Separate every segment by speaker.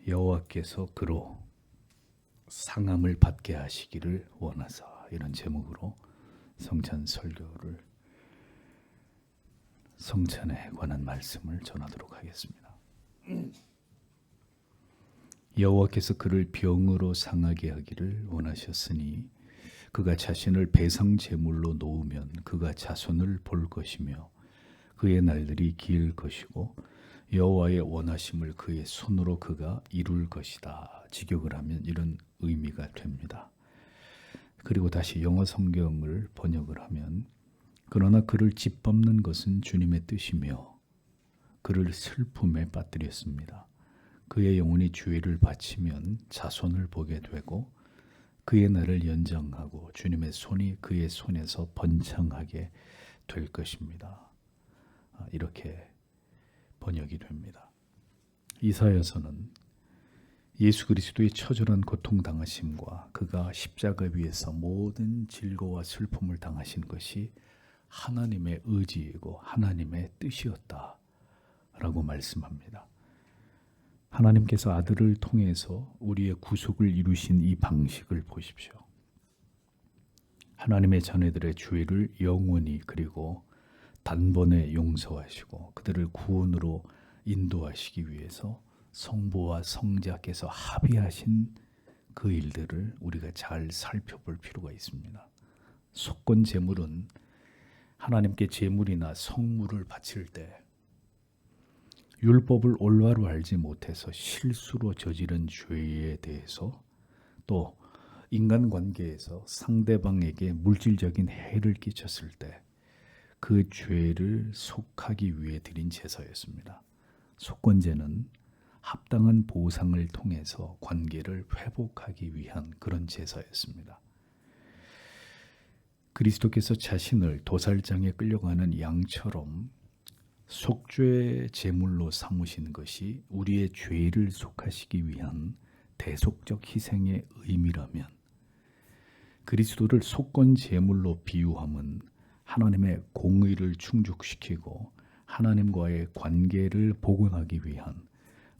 Speaker 1: 여호와께서 그로 상함을 받게 하시기를 원하사, 이런 제목으로 성찬 설교를, 성찬에 관한 말씀을 전하도록 하겠습니다. 여호와께서 그를 병으로 상하게 하기를 원하셨으니 그가 자신을 배상 제물로 놓으면 그가 자손을 볼 것이며 그의 날들이 길 것이고 여호와의 원하심을 그의 손으로 그가 이룰 것이다. 직역을 하면 이런 의미가 됩니다. 그리고 다시 영어 성경을 번역을 하면 그러나 그를 짓밟는 것은 주님의 뜻이며 그를 슬픔에 빠뜨렸습니다. 그의 영혼이 주의를 바치면 자손을 보게 되고 그의 날을 연장하고 주님의 손이 그의 손에서 번창하게 될 것입니다. 이렇게 번역이 됩니다. 이사야서는 예수 그리스도의 처절한 고통 당하심과 그가 십자가 위에서 모든 질고와 슬픔을 당하신 것이 하나님의 의지이고 하나님의 뜻이었다 라고 말씀합니다. 하나님께서 아들을 통해서 우리의 구속을 이루신 이 방식을 보십시오. 하나님의 자녀들의 죄를 영원히 그리고 단번에 용서하시고 그들을 구원으로 인도하시기 위해서 성부와 성자께서 합의하신 그 일들을 우리가 잘 살펴볼 필요가 있습니다. 속건 제물은 하나님께 제물이나 성물을 바칠 때 율법을 올바로 알지 못해서 실수로 저지른 죄에 대해서 또 인간관계에서 상대방에게 물질적인 해를 끼쳤을 때 그 죄를 속하기 위해 드린 제사였습니다. 속건제는 합당한 보상을 통해서 관계를 회복하기 위한 그런 제사였습니다. 그리스도께서 자신을 도살장에 끌려가는 양처럼 속죄 제물로 삼으신 것이 우리의 죄를 속하시기 위한 대속적 희생의 의미라면 그리스도를 속건 제물로 비유함은 하나님의 공의를 충족시키고 하나님과의 관계를 복원하기 위한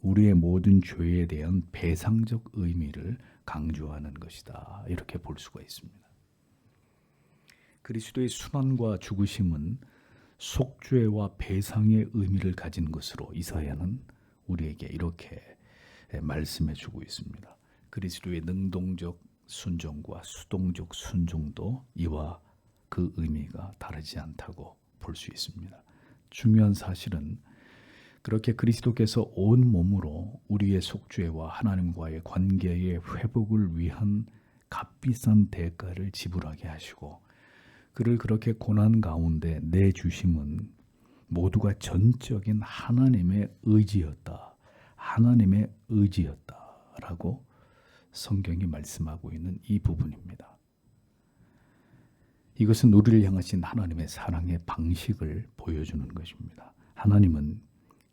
Speaker 1: 우리의 모든 죄에 대한 배상적 의미를 강조하는 것이다. 이렇게 볼 수가 있습니다. 그리스도의 순환과 죽으심은 속죄와 배상의 의미를 가진 것으로 이사야는 우리에게 이렇게 말씀해 주고 있습니다. 그리스도의 능동적 순종과 수동적 순종도 이와 그 의미가 다르지 않다고 볼 수 있습니다. 중요한 사실은 그렇게 그리스도께서 온 몸으로 우리의 속죄와 하나님과의 관계의 회복을 위한 값비싼 대가를 지불하게 하시고 그를 그렇게 고난 가운데 내주심은 모두가 전적인 하나님의 의지였다. 하나님의 의지였다라고 성경이 말씀하고 있는 이 부분입니다. 이것은 우리를 향하신 하나님의 사랑의 방식을 보여주는 것입니다. 하나님은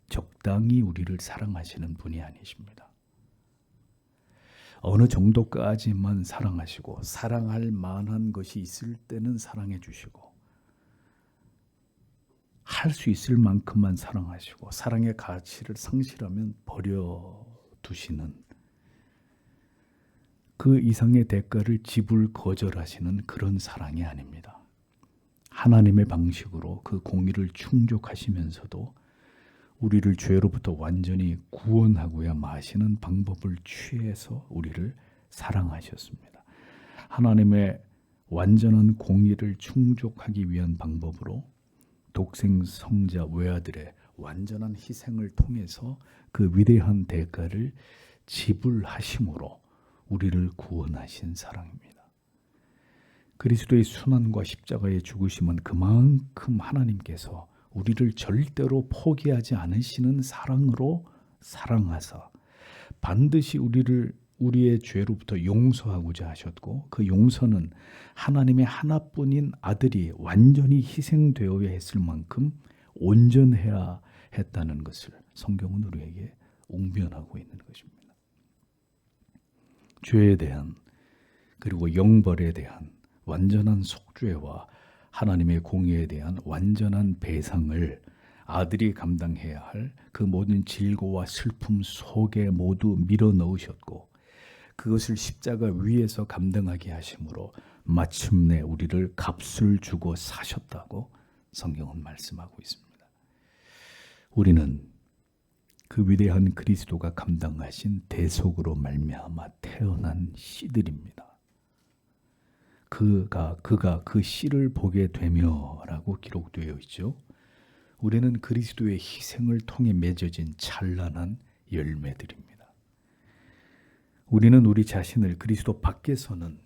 Speaker 1: 적당히 우리를 사랑하시는 분이 아니십니다. 어느 정도까지만 사랑하시고 사랑할 만한 것이 있을 때는 사랑해 주시고 할 수 있을 만큼만 사랑하시고 사랑의 가치를 상실하면 버려두시는 그 이상의 대가를 지불 거절하시는 그런 사랑이 아닙니다. 하나님의 방식으로 그 공의를 충족하시면서도 우리를 죄로부터 완전히 구원하고야 마시는 방법을 취해서 우리를 사랑하셨습니다. 하나님의 완전한 공의를 충족하기 위한 방법으로 독생 성자 외아들의 완전한 희생을 통해서 그 위대한 대가를 지불하심으로 우리를 구원하신 사랑입니다. 그리스도의 순환과 십자가의 죽으심은 그만큼 하나님께서 우리를 절대로 포기하지 않으시는 사랑으로 사랑하사 반드시 우리의 죄로부터 용서하고자 하셨고 그 용서는 하나님의 하나뿐인 아들이 완전히 희생되어야 했을 만큼 온전해야 했다는 것을 성경은 우리에게 웅변하고 있는 것입니다. 죄에 대한 그리고 영벌에 대한 완전한 속죄와 하나님의 공의에 대한 완전한 배상을 아들이 감당해야 할 그 모든 질고와 슬픔 속에 모두 밀어 넣으셨고 그것을 십자가 위에서 감당하게 하심으로 마침내 우리를 값을 주고 사셨다고 성경은 말씀하고 있습니다. 우리는 그 위대한 그리스도가 감당하신 대속으로 말미암아 태어난 씨들입니다. 그가 그 씨를 보게 되며라고 기록되어 있죠. 우리는 그리스도의 희생을 통해 맺어진 찬란한 열매들입니다. 우리는 우리 자신을 그리스도 밖에서는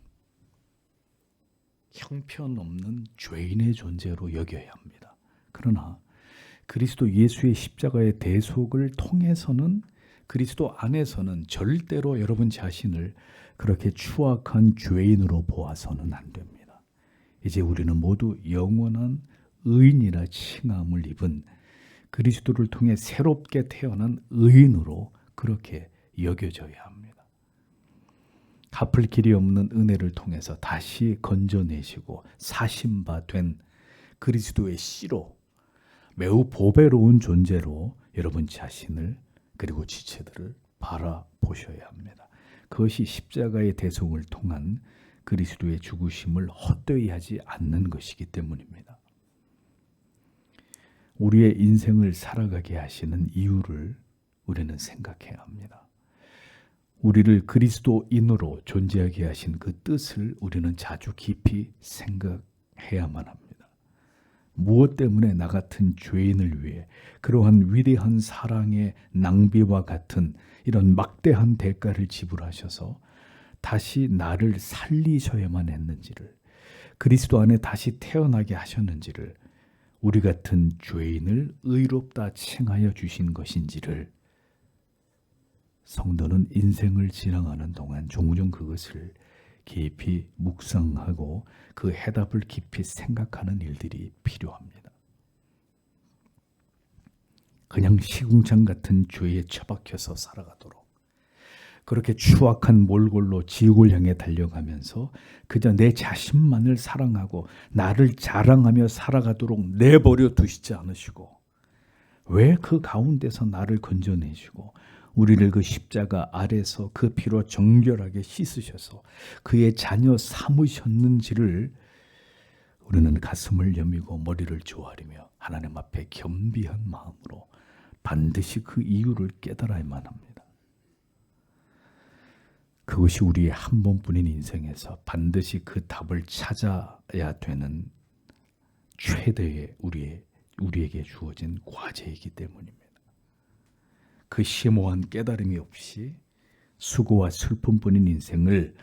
Speaker 1: 형편없는 죄인의 존재로 여겨야 합니다. 그러나 그리스도 예수의 십자가의 대속을 통해서는 그리스도 안에서는 절대로 여러분 자신을 그렇게 추악한 죄인으로 보아서는 안 됩니다. 이제 우리는 모두 영원한 의인이라 칭함을 입은 그리스도를 통해 새롭게 태어난 의인으로 그렇게 여겨져야 합니다. 갚을 길이 없는 은혜를 통해서 다시 건져내시고 사신 바 된 그리스도의 씨로 매우 보배로운 존재로 여러분 자신을 그리고 지체들을 바라보셔야 합니다. 그것이 십자가의 대속을 통한 그리스도의 죽으심을 헛되이 하지 않는 것이기 때문입니다. 우리의 인생을 살아가게 하시는 이유를 우리는 생각해야 합니다. 우리를 그리스도인으로 존재하게 하신 그 뜻을 우리는 자주 깊이 생각해야만 합니다. 무엇 때문에 나 같은 죄인을 위해 그러한 위대한 사랑의 낭비와 같은 이런 막대한 대가를 지불하셔서 다시 나를 살리셔야만 했는지를, 그리스도 안에 다시 태어나게 하셨는지를, 우리 같은 죄인을 의롭다 칭하여 주신 것인지를 성도는 인생을 지나가는 동안 종종 그것을 깊이 묵상하고 그 해답을 깊이 생각하는 일들이 필요합니다. 그냥 시궁창 같은 죄에 처박혀서 살아가도록, 그렇게 추악한 몰골로 지옥을 향해 달려가면서 그저 내 자신만을 사랑하고 나를 자랑하며 살아가도록 내버려 두시지 않으시고, 왜 그 가운데서 나를 건져내시고 우리를 그 십자가 아래서 그 피로 정결하게 씻으셔서 그의 자녀 삼으셨는지를 우리는 가슴을 여미고 머리를 조아리며 하나님 앞에 겸비한 마음으로 반드시 그 이유를 깨달아야만 합니다. 그것이 우리의 한 번뿐인 인생에서 반드시 그 답을 찾아야 되는 최대의 우리에게 주어진 과제이기 때문입니다. 그 심오한 깨달음이 없이 수고와 슬픔뿐인 인생을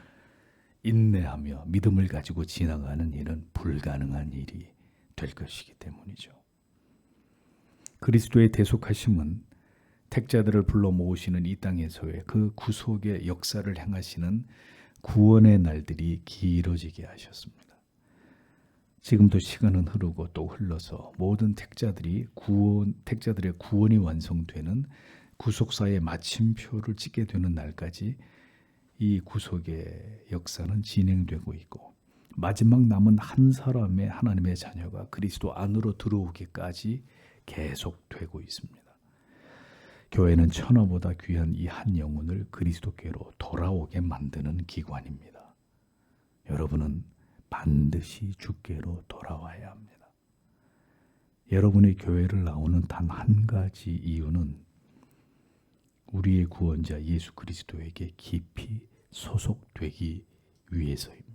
Speaker 1: 인내하며 믿음을 가지고 지나가는 일은 불가능한 일이 될 것이기 때문이죠. 그리스도의 대속하심은 택자들을 불러 모으시는 이 땅에서의 그 구속의 역사를 행하시는 구원의 날들이 길어지게 하셨습니다. 지금도 시간은 흐르고 또 흘러서 모든 택자들의 구원이 완성되는 구속사의 마침표를 찍게 되는 날까지 이 구속의 역사는 진행되고 있고, 마지막 남은 한 사람의 하나님의 자녀가 그리스도 안으로 들어오기까지 계속되고 있습니다. 교회는 천하보다 귀한 이 한 영혼을 그리스도께로 돌아오게 만드는 기관입니다. 여러분은 반드시 주께로 돌아와야 합니다. 여러분의 교회를 나오는 단 한 가지 이유는 우리의 구원자 예수 그리스도에게 깊이 소속되기 위해서입니다.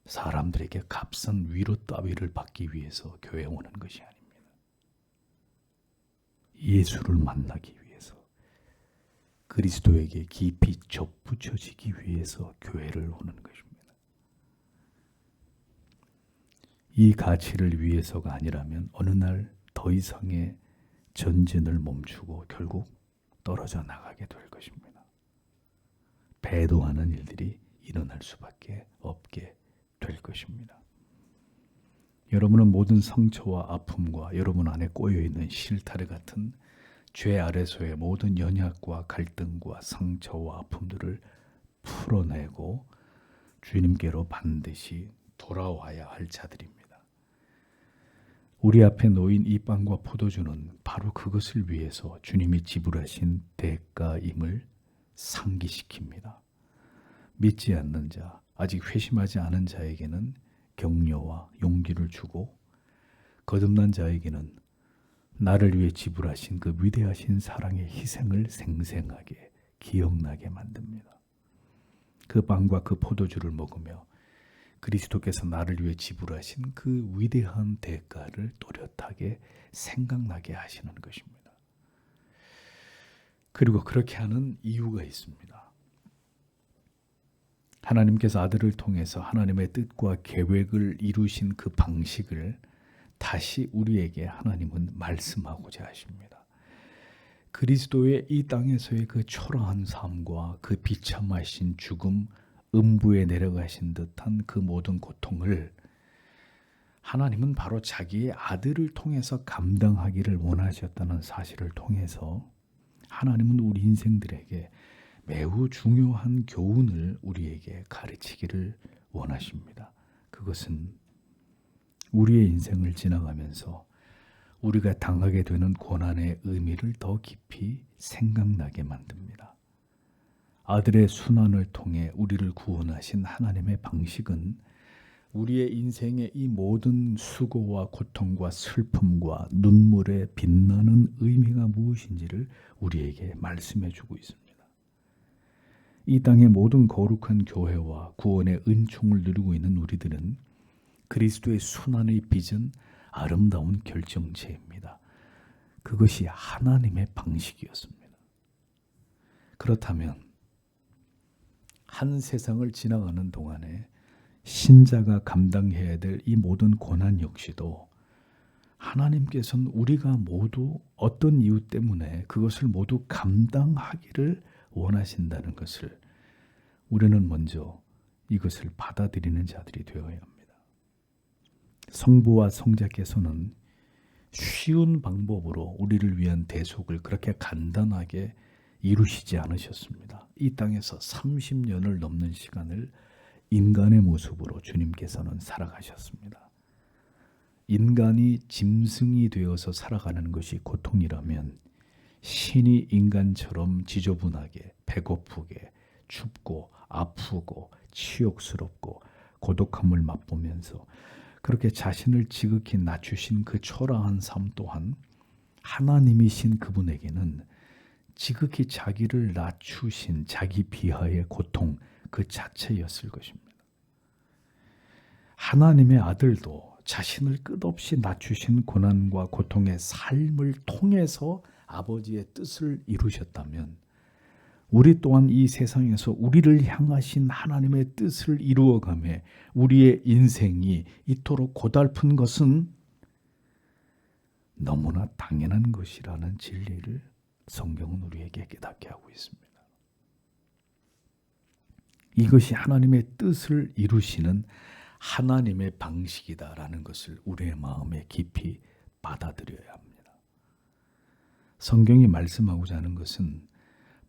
Speaker 1: 사람들에게 값싼 위로 따위를 받기 위해서 교회에 오는 것이 아닙니다. 예수를 만나기 위해서, 그리스도에게 깊이 접붙여지기 위해서 교회를 오는 것입니다. 이 가치를 위해서가 아니라면 어느 날 더 이상의 전진을 멈추고 결국 떨어져 나가게 될 것입니다. 배도하는 일들이 일어날 수밖에 없게 될 것입니다. 여러분은 모든 상처와 아픔과 여러분 안에 꼬여있는 실타래 같은 죄 아래서의 모든 연약과 갈등과 상처와 아픔들을 풀어내고 주님께로 반드시 돌아와야 할 자들입니다. 우리 앞에 놓인 이 빵과 포도주는 바로 그것을 위해서 주님이 지불하신 대가임을 상기시킵니다. 믿지 않는 자, 아직 회심하지 않은 자에게는 격려와 용기를 주고 거듭난 자에게는 나를 위해 지불하신 그 위대하신 사랑의 희생을 생생하게 기억나게 만듭니다. 그 빵과 그 포도주를 먹으며 그리스도께서 나를 위해 지불하신 그 위대한 대가를 또렷하게 생각나게 하시는 것입니다. 그리고 그렇게 하는 이유가 있습니다. 하나님께서 아들을 통해서 하나님의 뜻과 계획을 이루신 그 방식을 다시 우리에게 하나님은 말씀하고자 하십니다. 그리스도의 이 땅에서의 그 초라한 삶과 그 비참하신 죽음, 음부에 내려가신 듯한 그 모든 고통을 하나님은 바로 자기의 아들을 통해서 감당하기를 원하셨다는 사실을 통해서 하나님은 우리 인생들에게 매우 중요한 교훈을 우리에게 가르치기를 원하십니다. 그것은 우리의 인생을 지나가면서 우리가 당하게 되는 고난의 의미를 더 깊이 생각나게 만듭니다. 아들의 순환을 통해 우리를 구원하신 하나님의 방식은 우리의 인생의 이 모든 수고와 고통과 슬픔과 눈물의 빛나는 의미가 무엇인지를 우리에게 말씀해 주고 있습니다. 이 땅의 모든 거룩한 교회와 구원의 은총을 누리고 있는 우리들은 그리스도의 순환의 빚은 아름다운 결정체입니다. 그것이 하나님의 방식이었습니다. 그렇다면 한 세상을 지나가는 동안에 신자가 감당해야 될 이 모든 고난 역시도 하나님께서는 우리가 모두 어떤 이유 때문에 그것을 모두 감당하기를 원하신다는 것을 우리는 먼저 이것을 받아들이는 자들이 되어야 합니다. 성부와 성자께서는 쉬운 방법으로 우리를 위한 대속을 그렇게 간단하게 이루시지 않으셨습니다. 이 땅에서 30년을 넘는 시간을 인간의 모습으로 주님께서는 살아가셨습니다. 인간이 짐승이 되어서 살아가는 것이 고통이라면 신이 인간처럼 지저분하게 배고프게 춥고 아프고 치욕스럽고 고독함을 맛보면서 그렇게 자신을 지극히 낮추신 그 초라한 삶 또한 하나님이신 그분에게는 지극히 자기를 낮추신 자기 비하의 고통 그 자체였을 것입니다. 하나님의 아들도 자신을 끝없이 낮추신 고난과 고통의 삶을 통해서 아버지의 뜻을 이루셨다면 우리 또한 이 세상에서 우리를 향하신 하나님의 뜻을 이루어가며 우리의 인생이 이토록 고달픈 것은 너무나 당연한 것이라는 진리를 성경은 우리에게 깨닫게 하고 있습니다. 이것이 하나님의 뜻을 이루시는 하나님의 방식이다라는 것을 우리의 마음에 깊이 받아들여야 합니다. 성경이 말씀하고자 하는 것은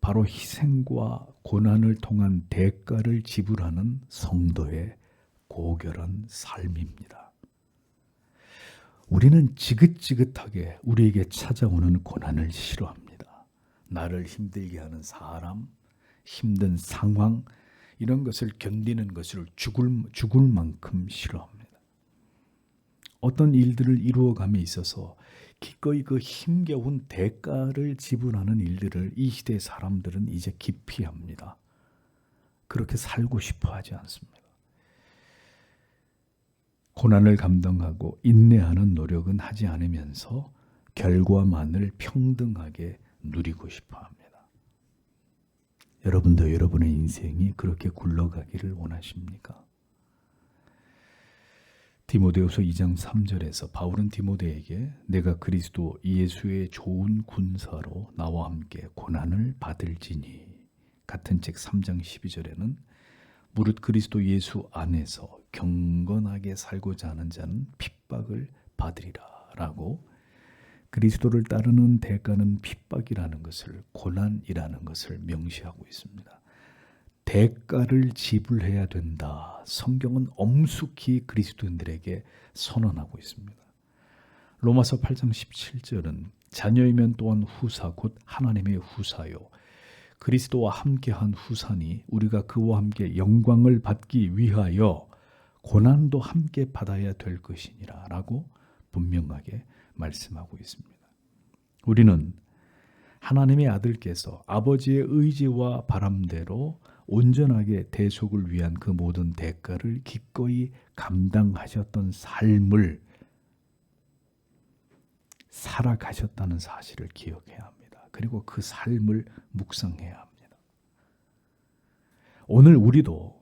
Speaker 1: 바로 희생과 고난을 통한 대가를 지불하는 성도의 고결한 삶입니다. 우리는 지긋지긋하게 우리에게 찾아오는 고난을 싫어합니다. 나를 힘들게 하는 사람, 힘든 상황, 이런 것을 견디는 것을 죽을 만큼 싫어합니다. 어떤 일들을 이루어감에 있어서 기꺼이 그 힘겨운 대가를 지불하는 일들을 이 시대의 사람들은 이제 기피합니다. 그렇게 살고 싶어 하지 않습니다. 고난을 감당하고 인내하는 노력은 하지 않으면서 결과만을 평등하게 누리고 싶어 합니다. 여러분도 여러분의 인생이 그렇게 굴러가기를 원하십니까? 디모데후서 2장 3절에서 바울은 디모데에게 내가 그리스도 예수의 좋은 군사로 나와 함께 고난을 받을지니, 같은 책 3장 12절에는 무릇 그리스도 예수 안에서 경건하게 살고자 하는 자는 핍박을 받으리라 라고 그리스도를 따르는 대가는 핍박이라는 것을, 고난이라는 것을 명시하고 있습니다. 대가를 지불해야 된다. 성경은 엄숙히 그리스도인들에게 선언하고 있습니다. 로마서 8장 17절은 자녀이면 또한 후사 곧 하나님의 후사요 그리스도와 함께한 후사니 우리가 그와 함께 영광을 받기 위하여 고난도 함께 받아야 될 것이니라 라고 분명하게 말씀하고 있습니다. 우리는 하나님의 아들께서 아버지의 의지와 바람대로 온전하게 대속을 위한 그 모든 대가를 기꺼이 감당하셨던 삶을 살아가셨다는 사실을 기억해야 합니다. 그리고 그 삶을 묵상해야 합니다. 오늘 우리도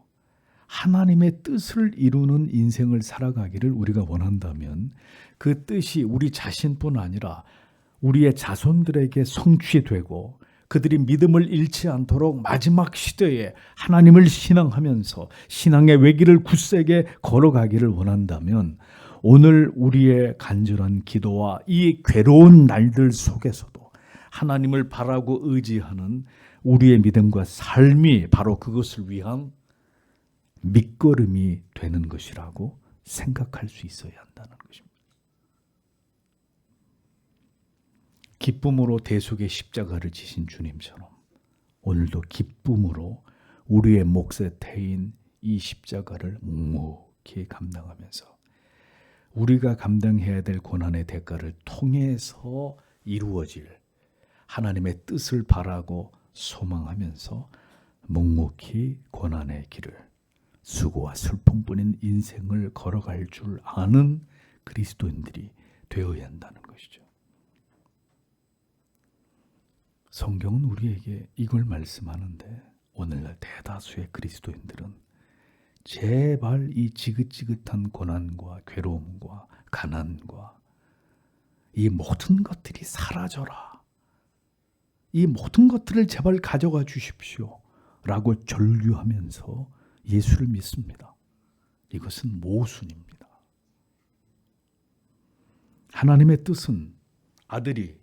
Speaker 1: 하나님의 뜻을 이루는 인생을 살아가기를 우리가 원한다면 그 뜻이 우리 자신뿐 아니라 우리의 자손들에게 성취되고 그들이 믿음을 잃지 않도록 마지막 시대에 하나님을 신앙하면서 신앙의 외길을 굳세게 걸어가기를 원한다면 오늘 우리의 간절한 기도와 이 괴로운 날들 속에서도 하나님을 바라고 의지하는 우리의 믿음과 삶이 바로 그것을 위한 밑거름이 되는 것이라고 생각할 수 있어야 한다는 것입니다. 기쁨으로 대속의 십자가를 지신 주님처럼 오늘도 기쁨으로 우리의 몫에 태인 이 십자가를 묵묵히 감당하면서 우리가 감당해야 될 고난의 대가를 통해서 이루어질 하나님의 뜻을 바라고 소망하면서 묵묵히 고난의 길을 수고와 슬픔뿐인 인생을 걸어갈 줄 아는 그리스도인들이 되어야 한다는 것이죠. 성경은 우리에게 이걸 말씀하는데 오늘날 대다수의 그리스도인들은 제발 이 지긋지긋한 고난과 괴로움과 가난과 이 모든 것들이 사라져라. 이 모든 것들을 제발 가져가 주십시오. 라고 절규하면서 예수를 믿습니다. 이것은 모순입니다. 하나님의 뜻은 아들이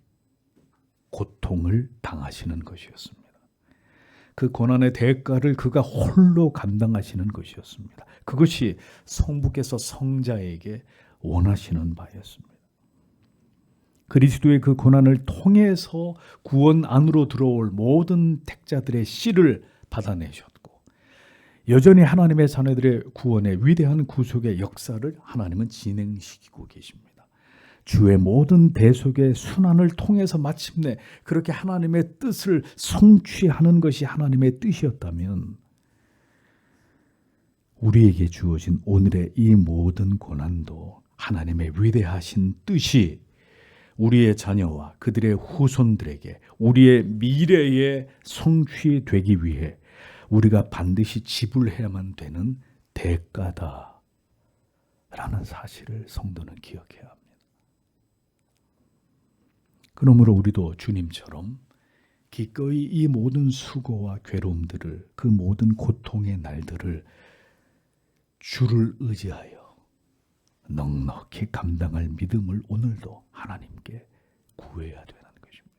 Speaker 1: 고통을 당하시는 것이었습니다. 그 고난의 대가를 그가 홀로 감당하시는 것이었습니다. 그것이 성부께서 성자에게 원하시는 바였습니다. 그리스도의 그 고난을 통해서 구원 안으로 들어올 모든 택자들의 씨를 받아내셨고 여전히 하나님의 자녀들의 구원의 위대한 구속의 역사를 하나님은 진행시키고 계십니다. 주의 모든 대속의 순환을 통해서 마침내 그렇게 하나님의 뜻을 성취하는 것이 하나님의 뜻이었다면 우리에게 주어진 오늘의 이 모든 고난도 하나님의 위대하신 뜻이 우리의 자녀와 그들의 후손들에게 우리의 미래에 성취되기 위해 우리가 반드시 지불해야만 되는 대가다라는 사실을 성도는 기억해야 합니다. 그러므로 우리도 주님처럼 기꺼이 이 모든 수고와 괴로움들을 그 모든 고통의 날들을 주를 의지하여 넉넉히 감당할 믿음을 오늘도 하나님께 구해야 되는 것입니다.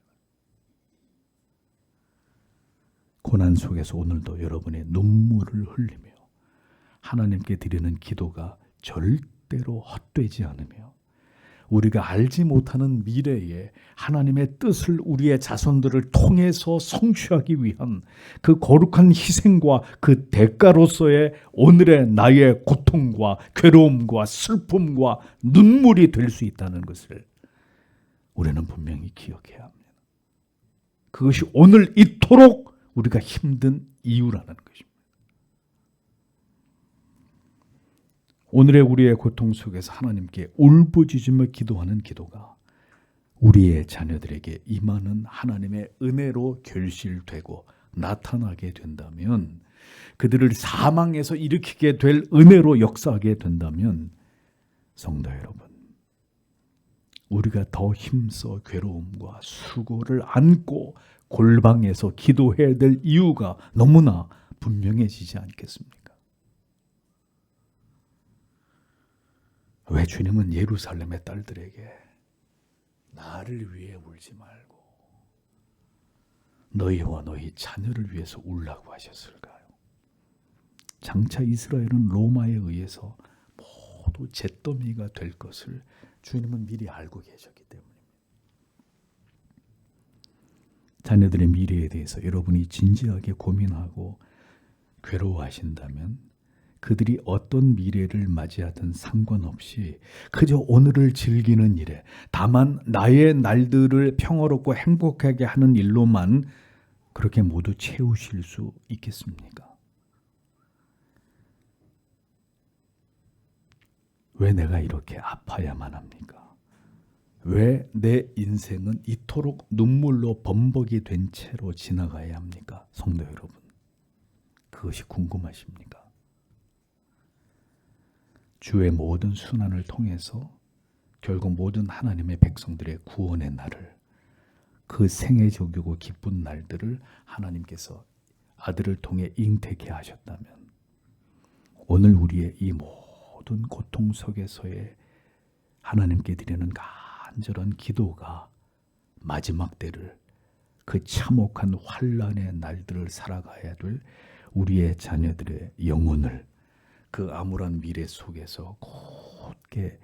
Speaker 1: 고난 속에서 오늘도 여러분의 눈물을 흘리며 하나님께 드리는 기도가 절대로 헛되지 않으며 우리가 알지 못하는 미래에 하나님의 뜻을 우리의 자손들을 통해서 성취하기 위한 그 거룩한 희생과 그 대가로서의 오늘의 나의 고통과 괴로움과 슬픔과 눈물이 될 수 있다는 것을 우리는 분명히 기억해야 합니다. 그것이 오늘 이토록 우리가 힘든 이유라는 것입니다. 오늘의 우리의 고통 속에서 하나님께 울부짖으며 기도하는 기도가 우리의 자녀들에게 임하는 하나님의 은혜로 결실되고 나타나게 된다면 그들을 사망에서 일으키게 될 은혜로 역사하게 된다면 성도 여러분 우리가 더 힘써 괴로움과 수고를 안고 골방에서 기도해야 될 이유가 너무나 분명해지지 않겠습니까? 왜 주님은 예루살렘의 딸들에게 나를 위해 울지 말고 너희와 너희 자녀를 위해서 울라고 하셨을까요? 장차 이스라엘은 로마에 의해서 모두 잿더미가 될 것을 주님은 미리 알고 계셨기 때문입니다. 자녀들의 미래에 대해서 여러분이 진지하게 고민하고 괴로워하신다면 그들이 어떤 미래를 맞이하든 상관없이 그저 오늘을 즐기는 일에, 다만 나의 날들을 평화롭고 행복하게 하는 일로만 그렇게 모두 채우실 수 있겠습니까? 왜 내가 이렇게 아파야만 합니까? 왜 내 인생은 이토록 눈물로 범벅이 된 채로 지나가야 합니까? 성도 여러분, 그것이 궁금하십니까? 주의 모든 순환을 통해서 결국 모든 하나님의 백성들의 구원의 날을, 그 생애적이고 기쁜 날들을 하나님께서 아들을 통해 잉태케 하셨다면 오늘 우리의 이 모든 고통 속에서의 하나님께 드리는 간절한 기도가 마지막 때를, 그 참혹한 환난의 날들을 살아가야 될 우리의 자녀들의 영혼을 그 암울한 미래 속에서 곧게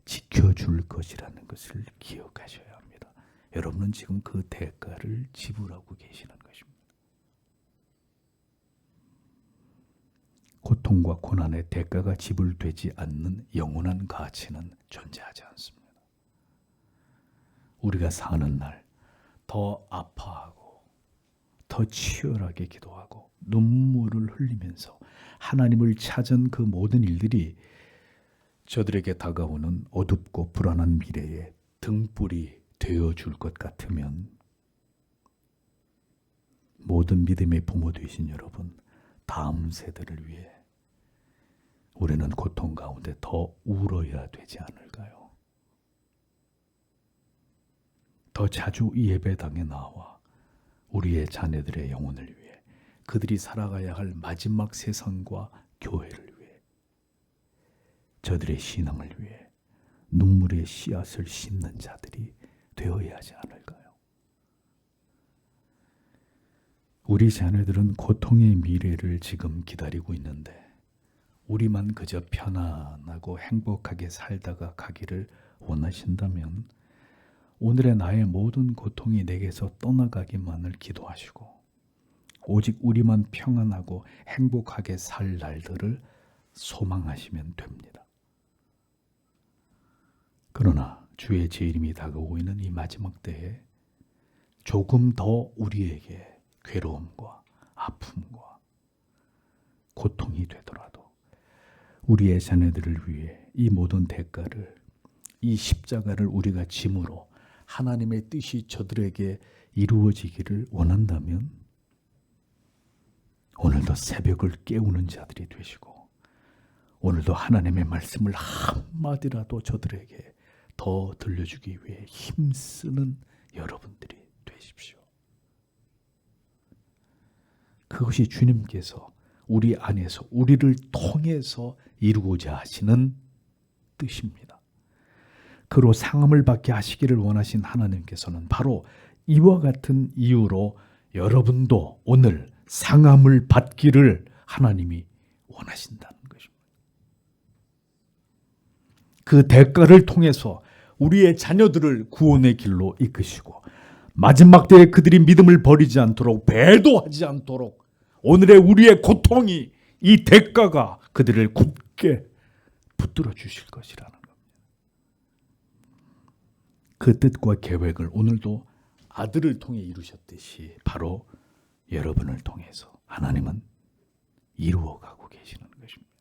Speaker 1: 지켜줄 것이라는 것을 기억하셔야 합니다. 여러분은 지금 그 대가를 지불하고 계시는 것입니다. 고통과 고난의 대가가 지불되지 않는 영원한 가치는 존재하지 않습니다. 우리가 사는 날 더 아파하고 더 치열하게 기도하고 눈물을 흘리면서 하나님을 찾은 그 모든 일들이 저들에게 다가오는 어둡고 불안한 미래에 등불이 되어줄 것 같으면 모든 믿음의 부모 되신 여러분, 다음 세대를 위해 우리는 고통 가운데 더 울어야 되지 않을까요? 더 자주 이 예배당에 나와 우리의 자녀들의 영혼을 위해, 그들이 살아가야 할 마지막 세상과 교회를 위해, 저들의 신앙을 위해 눈물의 씨앗을 심는 자들이 되어야 하지 않을까요? 우리 자녀들은 고통의 미래를 지금 기다리고 있는데 우리만 그저 편안하고 행복하게 살다가 가기를 원하신다면 오늘의 나의 모든 고통이 내게서 떠나가기만을 기도하시고 오직 우리만 평안하고 행복하게 살 날들을 소망하시면 됩니다. 그러나 주의 재림이 다가오고 있는 이 마지막 때에 조금 더 우리에게 괴로움과 아픔과 고통이 되더라도 우리의 자녀들을 위해 이 모든 대가를, 이 십자가를 우리가 짐으로 하나님의 뜻이 저들에게 이루어지기를 원한다면 오늘도 새벽을 깨우는 자들이 되시고 오늘도 하나님의 말씀을 한마디라도 저들에게 더 들려주기 위해 힘쓰는 여러분들이 되십시오. 그것이 주님께서 우리 안에서 우리를 통해서 이루고자 하시는 뜻입니다. 그로 상함을 받게 하시기를 원하신 하나님께서는 바로 이와 같은 이유로 여러분도 오늘 상함을 받기를 하나님이 원하신다는 것입니다. 그 대가를 통해서 우리의 자녀들을 구원의 길로 이끄시고 마지막 때에 그들이 믿음을 버리지 않도록, 배도하지 않도록 오늘의 우리의 고통이, 이 대가가 그들을 굳게 붙들어 주실 것이라는 겁니다. 그 뜻과 계획을 오늘도 아들을 통해 이루셨듯이 바로 여러분을 통해서 하나님은 이루어가고 계시는 것입니다.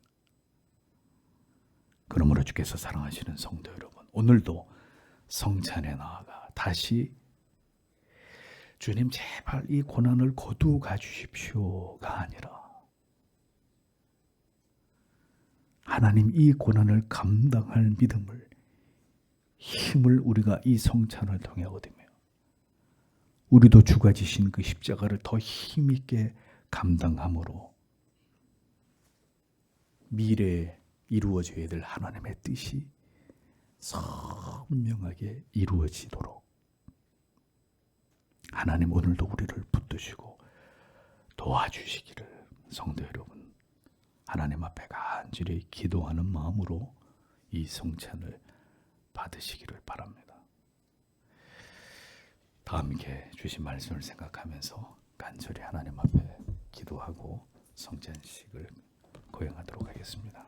Speaker 1: 그러므로 주께서 사랑하시는 성도 여러분, 오늘도 성찬에 나아가 다시 주님 제발 이 고난을 거두어 가주십시오가 아니라 하나님 이 고난을 감당할 믿음을, 힘을 우리가 이 성찬을 통해 얻으며 우리도 주가 지신 그 십자가를 더 힘있게 감당함으로 미래에 이루어져야 될 하나님의 뜻이 선명하게 이루어지도록 하나님 오늘도 우리를 붙드시고 도와주시기를 성도 여러분 하나님 앞에 간절히 기도하는 마음으로 이 성찬을 받으시기를 바랍니다. 다 함께 주신 말씀을 생각하면서 간절히 하나님 앞에 기도하고 성찬식을 거행하도록 하겠습니다.